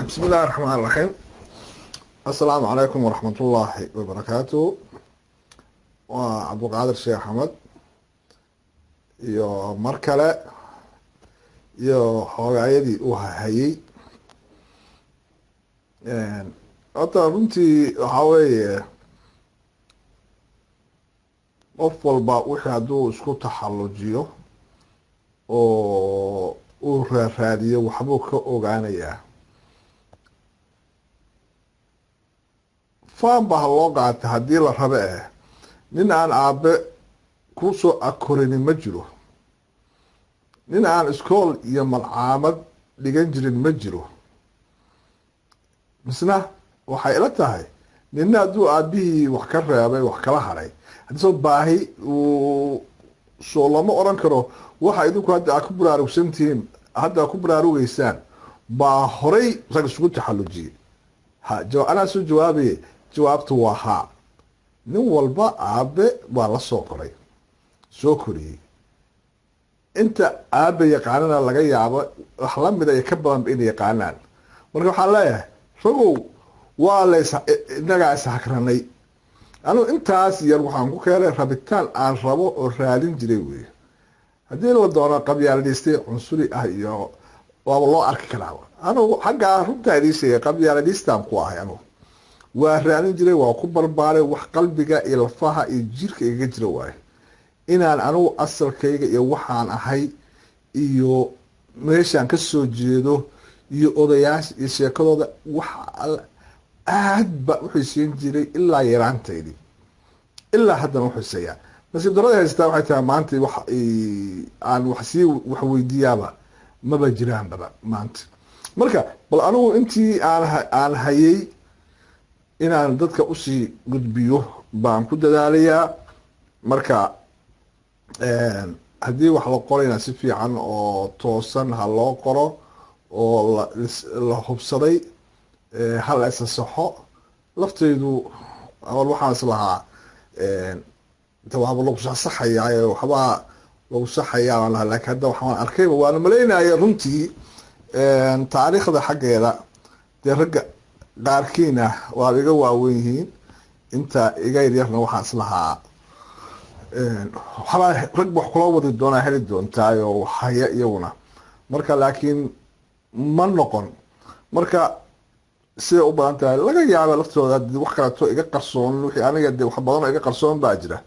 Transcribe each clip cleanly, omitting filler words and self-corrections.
بسم الله الرحمن الرحيم. السلام عليكم ورحمة الله وبركاته. وعبد القادر الشيخ أحمد iyo mar kale iyo xoogayadii uu hayay horta runtii waxaa weeye qof walba wixii hadduu isku taxallujiyo oo uu raaraadiyo waxbuu ka ogaanayaa. faan ba ha loo qaata haddii la rabe nin aan aabe kusoo akorinin ma jiro, nin aan iskool iyo malcaamad dhigan jirin ma jiro. misna waxay ila tahay nina hadduu aabihii wax ka reebay wax kala haray haddisoo baahi uu soo lama oran karo waxa idinku hadda aad ku buraarugsantihiin hadda aad ku buraarugeysaan baa horay rag isugu taxallujiyey. anaa soo jawaabaye jawaabtu waa haa. nin walba aabe waa la soo koray soo koriyey. inta aabe yaqaanana laga yaabo wax la mida iyo ka badanba inay yaqaanaan. marka waxaan leeyahay ragow waa inagaa ishakranay. anugu intaas yar waxaan ku keenay rabitaan aan rabo oo raadin jiray wey. haddii la doono qabyaaladhiiste cunsuri ah iyo waaba loo arki karaa. anugu xaggaa runtaa idii sheegay qabyaaladhiistaan ku ahay. anugu waa raadin jiray, waa ku barbaaray wax qalbiga iyo lafaha iyo jirka igaga jira waayo inaan anugu asalkayga iyo waxaan ahay iyo meeshaan ka soo jeedo iyo odayaasha iyo sheekadooda wax aad ba uxiiseyn jiray ilaa yaraantaydii ilaa haddana uxiiseeyaa. nasiib darada haystaa waxay tahay maanta wax aan wax weydiiyaaba maba jiraanbaba maanta. marka bal anugu intii aan hayay inaan dadka usii gudbiyo baan ku dadaalayaa. marka haddii wax la qorayna si fiican oo toosan ha loo qoro oo la hubsaday ha la isasaxo. laftaydu waxaan is lahaa waaba lagu saxayaa waxbaa lagu saxayaa lahaa, laakiin hadda waxaan arkayba waana malaynaya runtii taariikhda xaggeeda dee ragga qaarkiina waa iga waaweyn yihiin, inta iga yaryarna waxaan is lahaa waxbaa rag wax kula wadi doonaa heli doontaayo haya iyaguna. marka laakiin ma noqon. marka siday u badan tahay laga yaaba laftooda wax kaleeto iga qarsoon wixii aniga de wax badan oo iga qarsoon baa jira.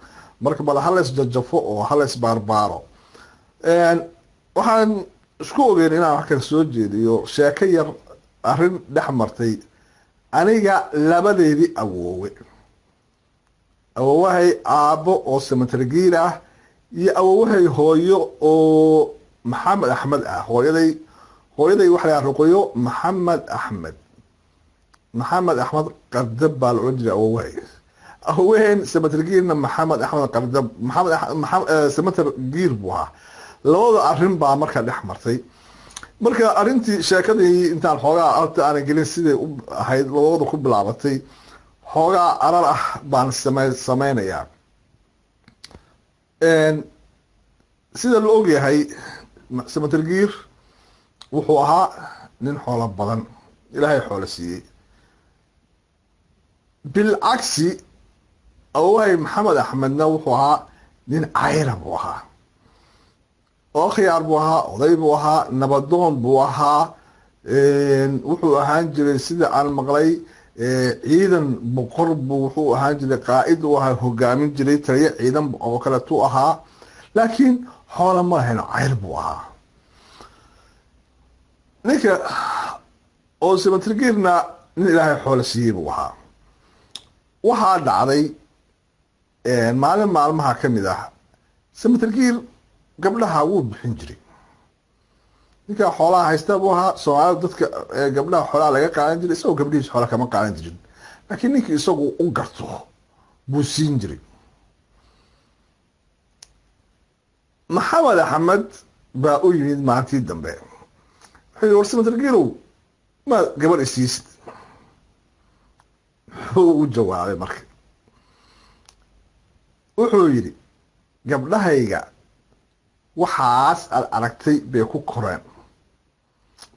marka bal halays jajafo oo halays baarbaaro. waxaan isku ogeyn inaan wax kala soo jeediyo sheeko yar arrin dhex martay aniga labadeedii awoowe. awoowahay aabbo oo samatargiir ah iyo awoowahay hooyo oo maxamed axmed ah. hooyaday waxa la ruqoyo maxamed axmed qardab baa la odhan jiray awoowahay. awowaheen samatargiirna maxamed axmed qardab samatargiir buu ahaa. labada arrin baa marka dhex martay. marka arrintii sheekadii intaan xoogaa alta aanan gelin siday u ahayd labada ku bilaabatay xoogaa arar ah baan sameynayaa. sida la ogyahay samatargiir wuxuu ahaa nin xoolo badan, ilaahay xoolo siiyey. bilcagsi awowahay maxamed axmedna wuxuu ahaa nin cayra buu ahaa oo khiyaar buu ahaa, oday buu ahaa, nabadoon buu ahaa. wuxuu ahaan jiray sida aan maqlay ciidan boqor buu wuxuu ahaan jiray qaa'id u ahaa, hogaamin jiray taliyo ciidan oo kaleetu ahaa. laakiin xoola ma lahayn, cayr buu ahaa. ninka oo samatargiirna nin ilaahay xoola siiyey buu ahaa. waxaa dhacday maalin maalmaha ka mid ah samatargiir gabdhaha wuu bixin jiray. ninkaa xoolaha haysta buu ahaa. soomaalida dadka gabdhaha xoolaha laga qaadan jiray, isagoo gabdhihiis xoola kama qaadan jirin, laakiin ninkii isagu u garto buu siin jiray. maxamed axmed baa u yimid maalintii dambe wuxuu yii war samatargiirow ma gabadh isiisid. wuxuu u jawaabay marka wuxuu yidhi gabdhahayga waxaas aad aragtay bay ku koreen.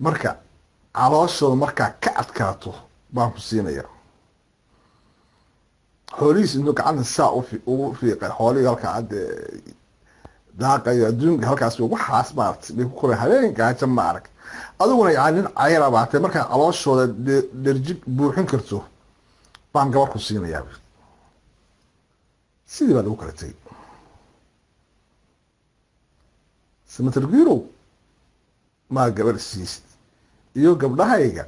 marka calooshooda markaa ka adkaato baan ku siinaya xoolihiis inuu gacanta saa ugu fiiqay xoolihii halkaa hadde daaqayo adduunka halkaas waxaas maaragtay bay ku koreen habeen gaajo ma arag adiguna yani nin cayra baatay markaa calooshooda dherjig buuxin karto baan gabar ku siinayaa sidii baa lagu kala tegay samatargiirow maa gabar siisid iyo gabdhahayga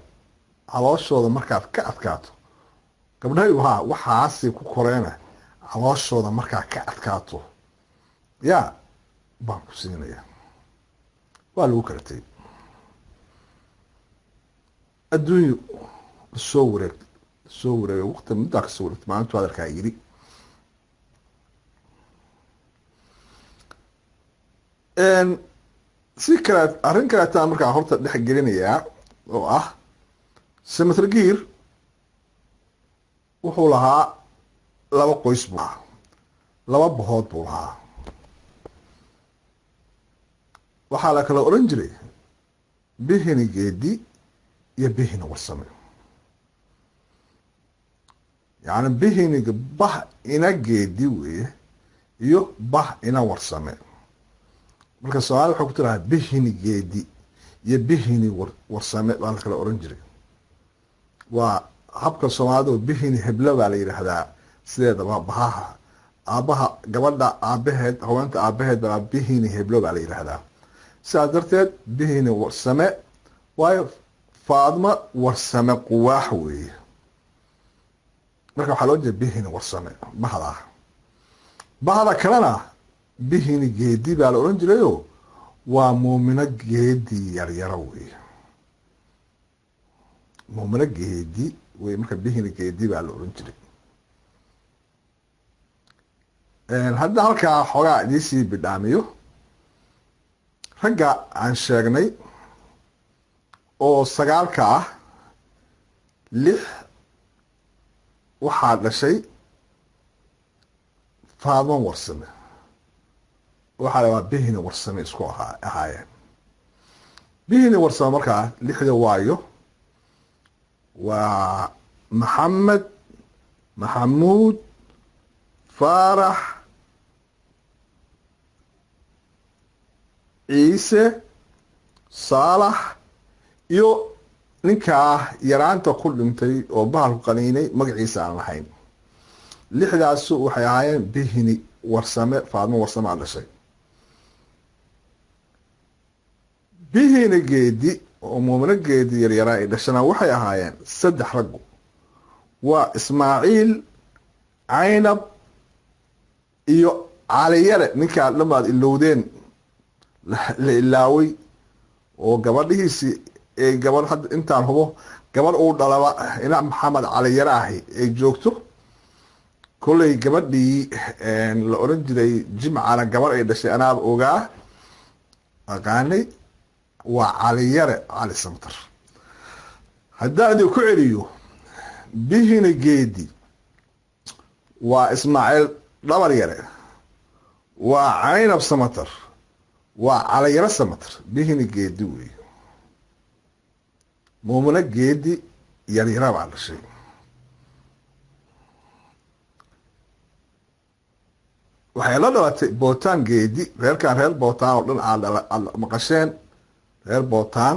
calooshooda markaad ka adkaato gabdhahaygu haa waxaasay ku koreena calooshooda markaa ka adkaato yaa baan ku siinayaa waa lagu kala tegay adduunyu soo wareegay waqti muddaa kasoo wareegtay maalintu hadalkaa yidhi si kale arrin kaleetaan markaa horta dhex gelinayaa oo ah samatargiir wuxuu lahaa laba qoys buu lahaa laba bahood buu lahaa waxaa la kala oran jiray bihini geedi iyo bihini warsame yani bihiniga bah ina geedi weeye iyo bah ina warsame marka soomaalida waxay ku tirahaa bihini geedi iyo bihini warsame baa la kala oran jiray waa habka soomaalida bihini heblo baa la yidhaahdaa sideedaba bahaha aabaha gabadha aabaheed haweenta aabaheed baa bihini heblo baa la yidhaahdaa sidaas darteed bihini warsame waayo faadma warsame quwaax weeye marka waxaa loo jeeda bihini warsame bahda kalena bihini geedi baa la oran jirayo waa muumino geedi yaryaro weeye muumino geedi wey marka bihini geedi baa la oran jiray hadda halkaa xoogaa idiisii bidhaamiyo ragga aan sheegnay oo 9 ah 6 waxaa dhashay faadmo warsame waxaa la bihini warsame isku ahaayeen bihini warsame markaa 6 waayo waa maxamed maxamuud faarax ciise saalax iyo ninkaa yaraanta ku dhintay oo bahalku qaniinay magaciisa aan lahayn 6daasu waxay ahaayeen bihini warsame faadmo warsame aan dhashay bihini geedi oo muumino geedi yaryaraa ay dhashana waxay ahaayeen 3 raggu waa ismaaciil caynab iyo caliyare ninkaa dhamaad ilowdeen la ilaaway oo gabadhihiisii ee gabadh hadda intaan hubo gabadh uu dhalaba ina maxamed caliyare ahi ay joogto kolley gabadhii la oran jiray jimcana gabarh ay dhashay anaaba ogaa aqaanay waa caliyare cali samtar haddaan idin ku celiyo bihini geedi waa ismaaciil dhabar yare waa caynab samatar waa caliyare samatar bihini geedi weeye muumino geedi yaryara baa dhashay waxay la dhalatay bootaan geedi reerkan reer bootaan oo dhan aad maqasheen reer bootaan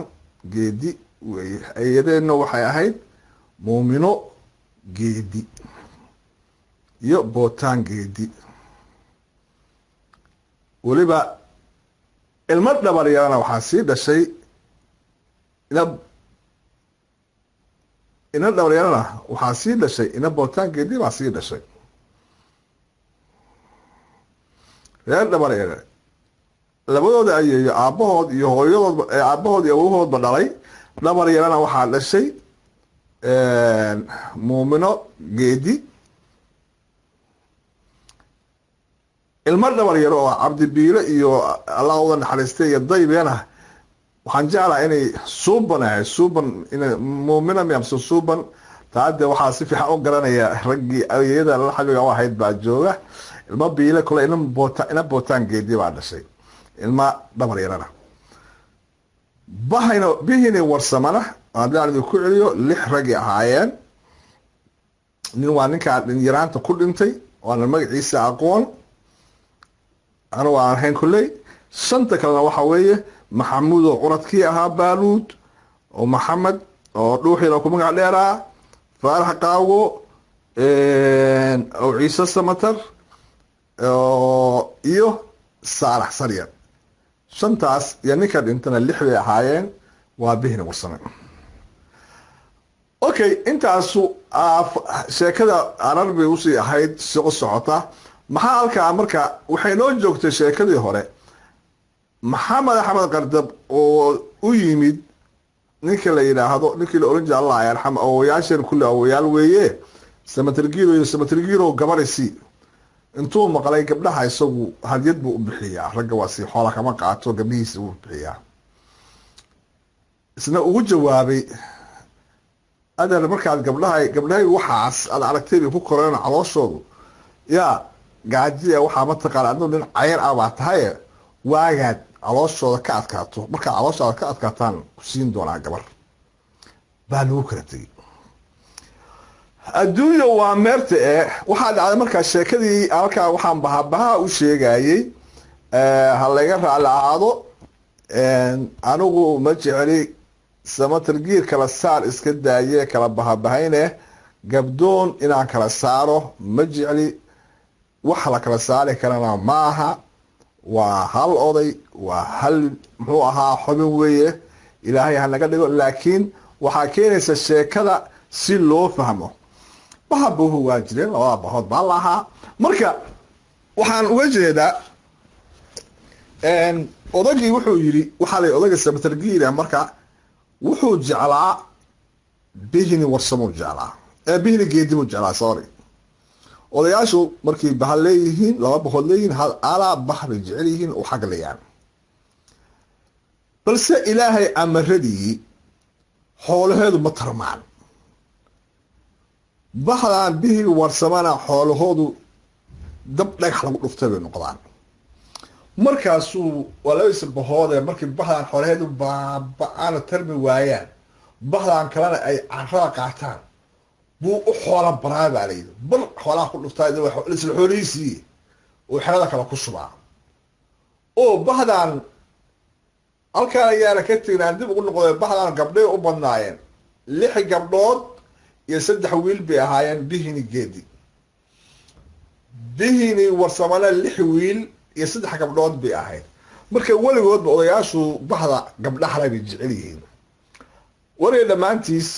geedi weeye ayadeenna waxay ahayd muumino geedi iyo bootaan geedi weliba ilmo dhabar yarana waxaa sii dhashay ina dhabar yarana waxaa sii dhashay ina bootaan geedi baa sii dhashay reer dhabar yare labadooda ayeeyo aabbahood iyo hooyadoodba aabbahood iyo awohoodba dhalay dhabar yarana waxaa dhashay muumino geedi ilmo dhabar yaro oo cabdibiile iyo allah uda naxariistay iyo daybeena waxaan jeclaha inay suuban ahay suuban inay muumina miyamse suuban taade waxaa si fiican u garanaya raggii ayada la xabiga u ahayd baa jooga ilmo biile kole ina bootaan geedi baa dhashay ilma dhabar yarana bihini warsamana haddaan idinku celiyo 6 ragii ahaayeen. nin waa ninkaa yaraanta ku dhintay waana magaciisa aqoon anigu aan ahayn kolley. 5 kalena waxa weeye maxamuud oo curadkii ahaa baaluud, oo maxamed oo dhuuxiina ku magac dheeraa, faarax qaawo, oo ciise samatar, iyo saalax saryan. 5taas iyo ninka dhintana 6 bay ahaayeen, waa bihina warsame. okay, intaasu sheekada arar bay usii ahayd soo socota. maxaa halkaa marka waxay noo joogtay sheekadii hore maxamed axmed qardab oo u yimid ninka la yidhaahdo ninkii la oran jiray allah yarxam awoyaasheen kulli awoyaal weeye samatargiiro iyo samatargiiro gabarisi intuu maqlay gabdhaha isagu hadiyad buu u bixiyaa, ragga waa si xoola kama qaato, gabdhihiisa uu bixiyaa. isna ugu jawaabay adeer markaad gabdhahay waxaas aad aragtay bay ku koreen calooshoodu yaa gaajiya waxaa mataqaan aduu nin cayar ah baa tahay waagaad calooshooda ka adkaato markaad calooshooda ka adkaataan ku siin doonaa gabar. baa lagu kala tegey. adduunya waa meerta waxaa dhacday markaa sheekadii halkaa waxaan bahabaha u sheegayey ha laga raali ahaado. anigu ma jeceli samatargiir kala saar iska daaye kala bahabahayne gabdoon inaan kala saaro ma jecli. wax la kala saari karana maaha, waa hal oday, waa hal muxuu ahaa xubin weeye, ilaahay ha naga dhigo. laakiin waxaa keenaysa sheekada si loo fahmo. bahabuhu waa jireen, labada bahood baa lahaa. marka waxaan uga jeedaa odagii wuxuu yidhi waxaa la odaga samatargiira marka wuxuu jeclaa bihini warsamuu jeclaa bihini geedimuu jeclaa sorry. odayaashu markay bahal leeyihiin, 2 bahood leeyihiin, hal alaa bahbay jecel yihiin oo xag layaan. balse ilaahay amaradii xoolaheedu ma tarmaan. bahdan bihini warsamana xoolahoodu dab dhagax lagu dhuftay bay noqdaan. markaasuu waa 2 bahoodee markii bahdan xoolaheedu baaba'aana tarmi waayaan, bahdan kalena ay carrada qaataan buu u xoola baraa baa layidhi. bar xoolaha ku dhuftaa isla xoolihiisii oo xerada kale ku shubaa. oo bahdan halkaan ayaana ka tegin aan dib ugu noqday. bahdan gabdhay u badnaayeen, 6 gabdhood iyo 3 wiil bay ahaayeen bihini geedi. bihini warsamana 6 wiil iyo 3 gabdhood bay ahayd. marka weligoodba odayaashu bahda gabdhahala bay jecel yihiin. wariga dhammaantiis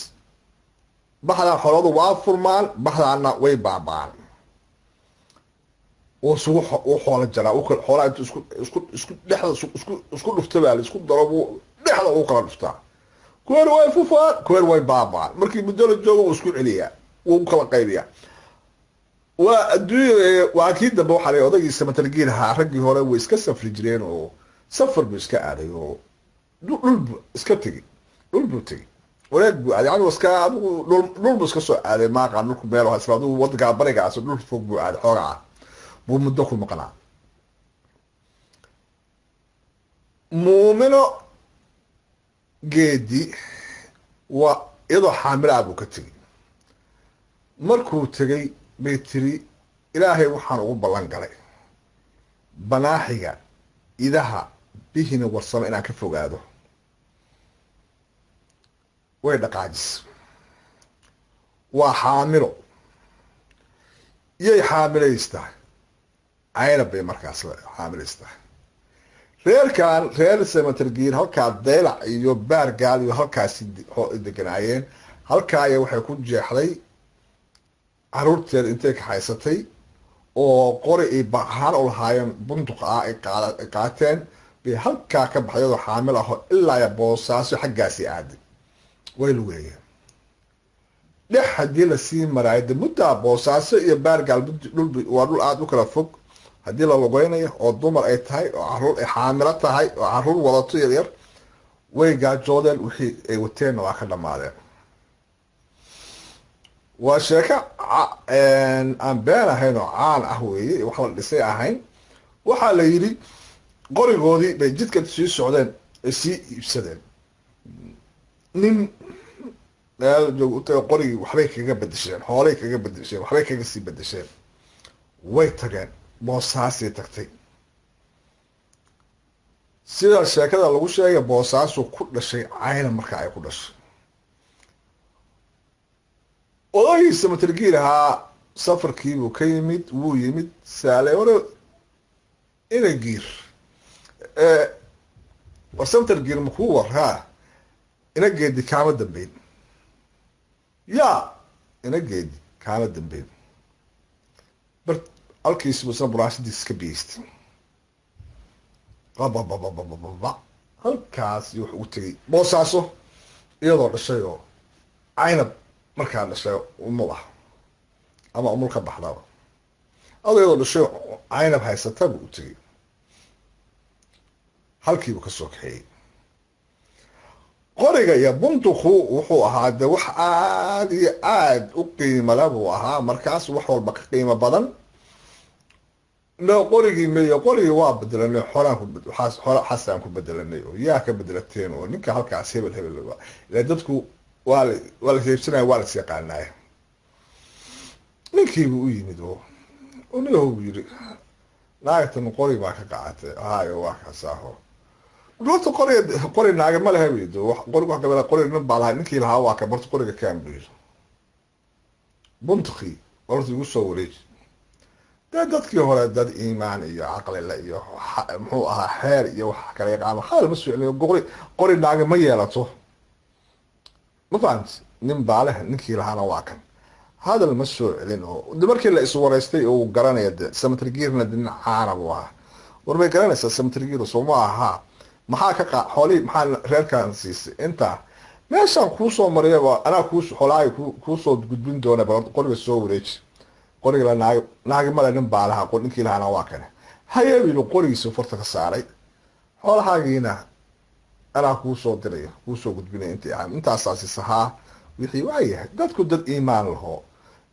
bahdan xooladu waa furmaan, bahdaana way baaba'aan. oo sugu xoola jaraa xoolaa intu isku dhexda isku dhufta baa la isku daro dhexda uu kala dhuftaa. kuweer way fufaan, kuweer way baaba'aan. markii muddo la joogo wuu isku celiyaa, wuu kala qaybiyaa. waa adduunya waa kii dambe waxaa la odagii samatargiir ahaa raggii hore way iska safri jireen oo safar buu iska aaday oo dhulbu iska tegey, dhul buu tegey wareeg buu aaday. anigu iska adigu dhul buu iska soo aaday maaqaan dhulku meel isla adigu waddanka barigaas dhul fog buu aaday xoogaa buu muddo ku maqnaa. muumino geedi waa iyadoo xaamilaa buu ka tegey. markuu tegey bay tiri ilaahay waxaan ugu ballan galay banaaxiga idaha bihina warsamo inaan ka fogaado. way dhaqaajis. waa xaamilo. yay xaamilaystahay caynab bay markaas xaamilaystahay. reerkan reer samatargiir halkaa daylac iyo baargaal iyo halkaasi deganaayeen. halkaaya waxay ku jeexday caruurteeda intay kaxaysatay oo qori ay baahaan u lahaayeen bunduq ah ay qaateen bay halkaa ka baxday iyadoo xaamil aho ilaa boosaaso xaggaasi aaday. way lugeeyeen dhex haddii lasii maraayo de muddaa boosaaso iyo baargaal waa dhul aada u kala fog. haddii la lugeynayo oo dumar ay tahay oo caruur ay xaamilo tahay oo caruur wadato yaryar way gaajoodeen, wixii ay wateenna waa ka dhammaadeen. waa sheeko aan been ahayn oo caan ah weeye, wax la dhisay ahayn. waxaa la yidhi qorigoodii bay jidka sii socdeen ay sii iibsadeen. nin meel joog u taga qorigii waxbay kaga bedesheen, xoolay kaga bedesheen, waxbay kaga sii bedesheen. way tageen boosaasay tagtay. sida sheekada lagu sheegay boosaasu ku dhashay caynab marka ay ku dhashay. odagiisa matalgiir ahaa safarkiibuu ka yimid, wuu yimid saaleore ina giir warsamtargiir makuu waraa ina geedi kaama dambeyn, yaa ina geedi kaama dambeyn. bar halkiisibu isna buraashadiis ka biyeystay. bababababababa halkaas iyo wuxuu u tegay boosaaso iyadoo dhashay oo caynab markaa dhashay umul ah ama umul ka baxdaba, adoo iyadoo dhashay caynab haysata buu u tegay. halkiibuu ka soo kaxeeyey. qoriga iyo bunduku wuxuu ahaa de wax aad iyo aad u qiimala buu ahaa markaas, wax walba ka qiimo badan. no qorigii meyo qorigii waa bedelanay, xoola xasaan ku bedelanay oo yaa ka bedelateen oo ninka halkaas hebel hebel ila dadku waa la heebsanaya, waa las yaqaanaya. ninkiibuu u yimid oo niyahow yiri naagtan qori baa ka qacatay. hayo waa kaasaaho horta qori naaga ma laha weydo qoriga wax gabadha qori nin baa lahaa, ninkii lahaa waa ka barta qoriga kaan buu yiri. buntuqii horta igu soo wareeji. dee dadkii hore dad iimaan iyo caqlile iyo muxuu ahaa xeer iyo wax kala yaqaano hadal ma soceliyo. qori naaga ma yeelato, ma fahamti. nin baa leh, ninkii lahaana waa kan. hadal ma soo celin oo de markii la isu wareystay oo garanaya de samatrigiirna de nin caana buu ahaa. war bay garanaysaa samatrigiir soo ma ahaa maxaa ka xoolihii maxaa reerkaan siisay intaa meeshaan kuusoo mariyaba anaa xoolahay kuusoo gudbin doona bal qoriga soo wareeji. qoriga la naagi male, nin baa lahaa, ninkii lahaana waa kane. hayeebilu qorigiisa farta ka saaray. xoolahaagiina anaa kuusoo diraya, kuusoo gudbinaya intii ahaa intaasaasi sahaa wixii waayahay. dadku dad iimaan laho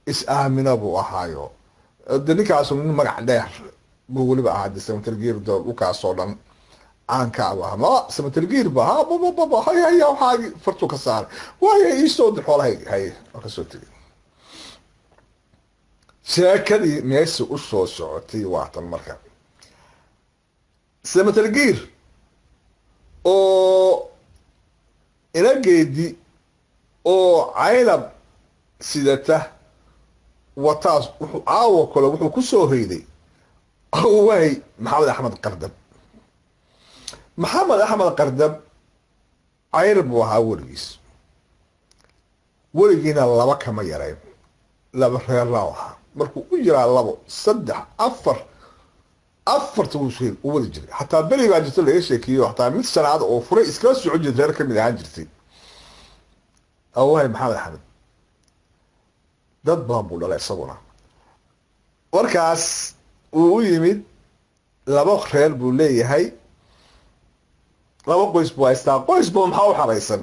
is-aamina buu ahaayo de ninkaasu nin magac dheer buu weliba ahaa. de samatargiir do dhulkaasoo dhan caankaaba aha. ma samatargiir ba ha babababa haya waxaagi fartuu ka saaray. waaya iisoo dir xoolahaygi. haye waa kasoo tegay. sheekadii meesha u soo socotay waatan marka samatargiir oo inageedi oo caynab sidata wataas wuxuu caawo kale wuxuu ku soo hoyday waay maxamed axmed qardab. maxamed axmed qardab caynab buu ahaa weligiis, weligiina laba kama yarayn, laba reerlaa ahaa. markuu u jiraa labo saddex afarta u wadi jiray. xataa beri baa jirto laga sheekeeyo xataa mid shanaad oo furay iskala soco jirta reer kamid ahaan jirtay. awahay maxamed axmed dad badan buu dhalay isaguna. markaas uu u yimid laba reer buu leeyahay, laba qoys buu haystaa. qoysba maxaa u xaraysan?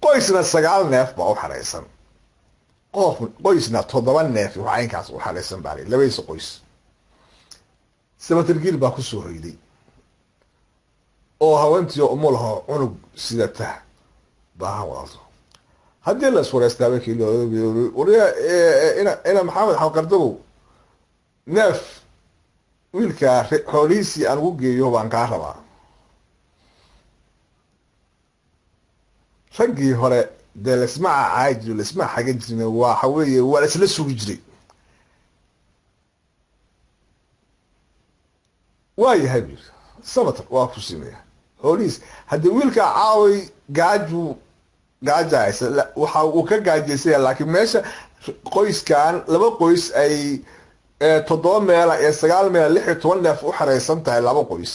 qoysna 9 neef baa u xaraysan, qoysna 7 neef oo caynkaas u xaraysan baa labadiisa qoys. samatargiir baa ku soo hoyday oo haweentii umulaha cunug sidata baa wadato. haddii la iswareystaa ina maxamed axmed qardabow neef wiilkaa xoolihiisii aan ugu geeyo baan kaa rabaa. raggii hore dee laisma cacaay jiro, laisma xagan jirin, waxa weeye waa la isla sugi jiray. waayahay bu yiri samatar waa ku simeeya xoolihiis. haddii wiilkaa caaway gaajaysa waxa uu ka gaajaysaya, laakiin meesha qoyskan laba qoys ay 7 meela iyo 9 meela 16 neef u xaraysan tahay laba qoys.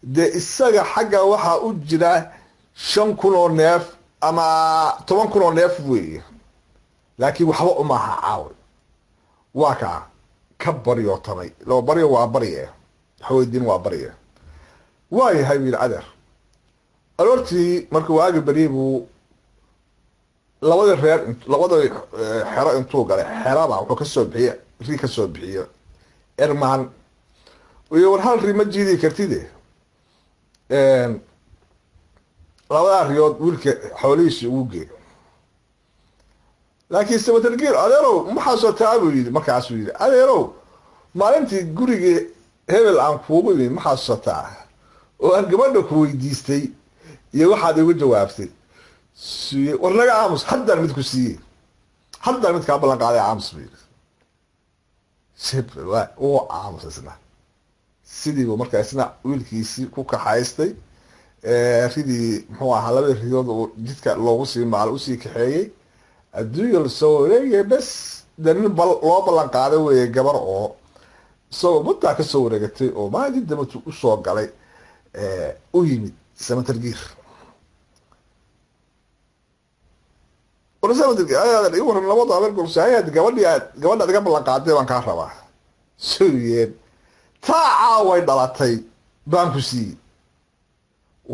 dee isaga xagga waxaa u jira 5,000 oo neef ama 10,000 oo neef weeye, laakiin waxba uma aha caaway. waa kaa ka baryootamay. laba baryo waa barye, xaweydiin waa barye. waayahay wiil cadeer aroortii markuu waagi baryey buu labada xero intuu galay. xerada wuxuu kasoo bixiye ri kasoo bixiyo ermaan iyo war hal ri ma jiidi kartide labadaa riyood wiilka xoolihiisii ugu geey laakiin samatargiir adeerow maxaa soo taa buu yidhi. markaasuu yidhi adeerow maalintii gurigii hebel aan kuugu imi maxaa soo taa oo aan gabadha ku weydiistay iyo waxaad igu jawaabtay siye war naga aamus haddaan mid ku siiyey haddaan mid kaa ballan qaaday aamus buu yidhi. waa uu aamus isna sidiibu markaa isna wiilkiisii ku kaxaystay ridii muxuu ahaa labada ridood uu jidka loogu sii maalo usii kaxeeyey adduunya lasoo wareegaya bes de nin loo ballan qaaday weeye gabar oo isagoo muddaa kasoo wareegatay oo maalintii damatu usoo galay u yimid samatargiir. i waran labada habeer golsaayaad gabadhaad iga ballan qaaday baan kaa rabaa sooyeen taa caaway dhalatay baan ku siiyey.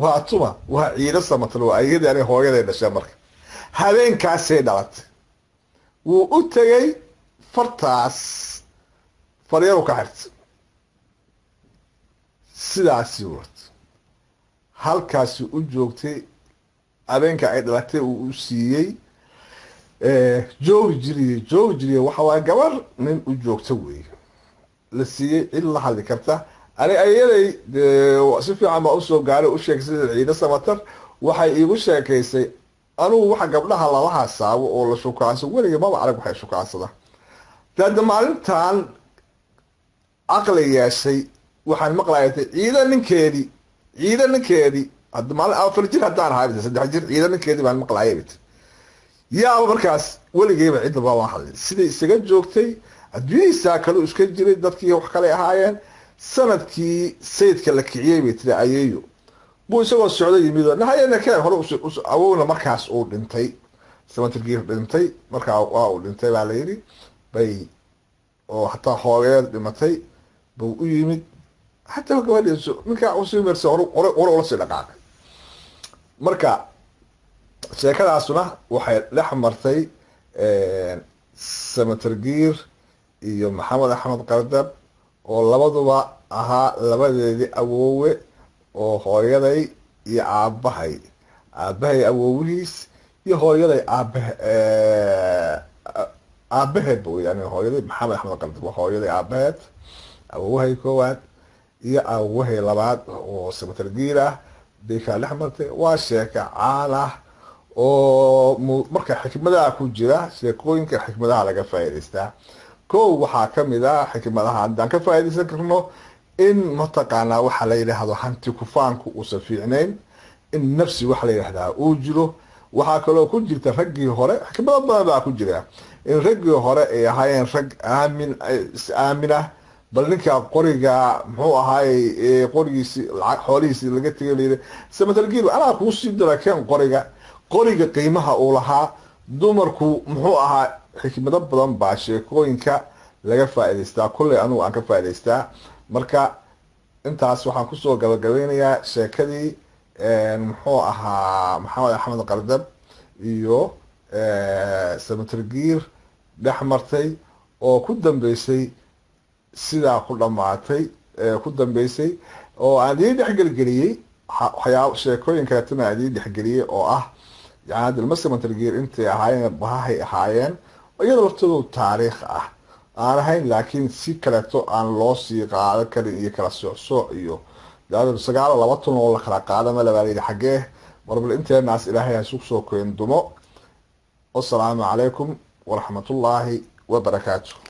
waa tuma waa ciido samatal waa ayadii aniga hooyaday dhashay marka habeenkaasay dhalatay. wuu u tegay fartaas faryaru ka xirtay sidaasi wart halkaasi u joogtay habeenka ay dhalatay uu u siiyey joogi jiriye waxa waa gabar nin u joogta weeye la siiyey cid la hadli karta ani ayaday si fiican baa usoo gaaray u sheegay sida ciido samatar waxay iigu sheekaysay anugu waxa gabdhaha lala hasaabo oo la shukaanso weligay maba arag waxay shukaansada daada maalintan caqli yeeshay waxaan maqlayatay ciido ninkeedii hadda maalin 4 jir haddaan ahay 3 jir ciido ninkeedii baan maqlayay yaaba markaas weligayba cidda baa hadlay siday isaga joogtay adduunyadiisaa kale iska jiray dadkii wax kale ahaayeen sanadkii sayidka la kiciyey bay tiri ayeeyo buu isagoo socdo yimid nahayana keen hore awowna markaas uu dhintay samatargiir dhintay markaa waa uu dhintay baa layidhi bay oo hataa hoogeed dhimatay buu u yimid hataa gabadhiisu ninkaa usii meersa hore ula sii dhaqaaqay. marka sheekadaasuna waxay dhex martay samatargiir iyo maxamed axmed qardab oo labaduba ahaa labadeedii awoowe oo hooyaday iyo aabahay awoowihiis iyo hooyaday aabaheed ba yani hooyaday maxamed axmed qardab waa hooyaday aabaheed awoowahay koowaad iyo awoowahay labaad oo samatargiir ah bay kaa dhex martay. waa sheeka caan ah oo marka xikmadaha ku jira sheekooyinka xikmadaha laga faa'iidaystaa. kow waxaa kamid ah xikmadaha haddaan ka faa'iidaysan karno in mataqaanaa waxa la yidhaahdo hanti kufaanku uusan fiicnayn in nafsi waxa la yidhahdaa uu jiro. waxaa kaloo ku jirta raggii hore xikmado badan baa ku jira in raggii hore ay ahaayeen rag is-aaminah bal ninka qoriga muxuu ahaay qorigiisi xoolihiisi laga tegay layidhi samatargiir anaa kuu sii dara keen qoriga qiimaha uu lahaa dumarku muxuu ahaa xikmado badan baa sheekooyinka laga faa'iidaystaa kulley anugu aan ka faa'iidaystaa. marka intaas waxaan kusoo gabagabeynayaa sheekadii muxuu ahaa maxamed axmed qardab iyo samatargiir dhex martay oo ku dambeysay sidaa ku dhamaatay ku dambeysay oo aan idin dhexgelgeliyey waxyaaba sheekooyin kaleetana aan idin dhexgeliyey oo ah yani dilma samatargiir intay ahaayeen bahahay ahaayeen iyada laftoodu taariikh ah aan ahayn laakiin si kaleeto aan loo sii qaado karin iyo kala soocsooc iyo 9 ton oo la kala qaada ma labaaliyay xagee warbal inteenaas ilaahay ha suuq soo keen dumo. wassalaamu calaykum waraxmatullaahi wabarakaatuh.